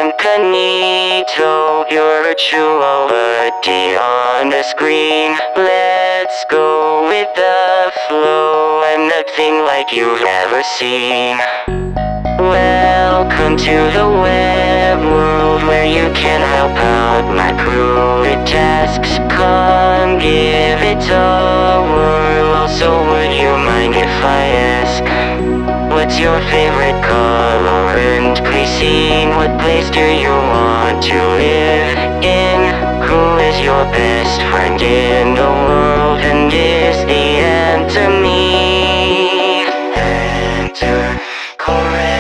incognito. You're a true oddity on the screen. Let's go with the flow. I'm nothing like you've ever seen. Welcome to the web world where you can help out my crew with tasks. Come give it a whirl. Also, would you mind if I ask, what's your favorite color and cuisine? What place do you want to live in? Who is your best friend in the world? And is the answer me? Enter correct.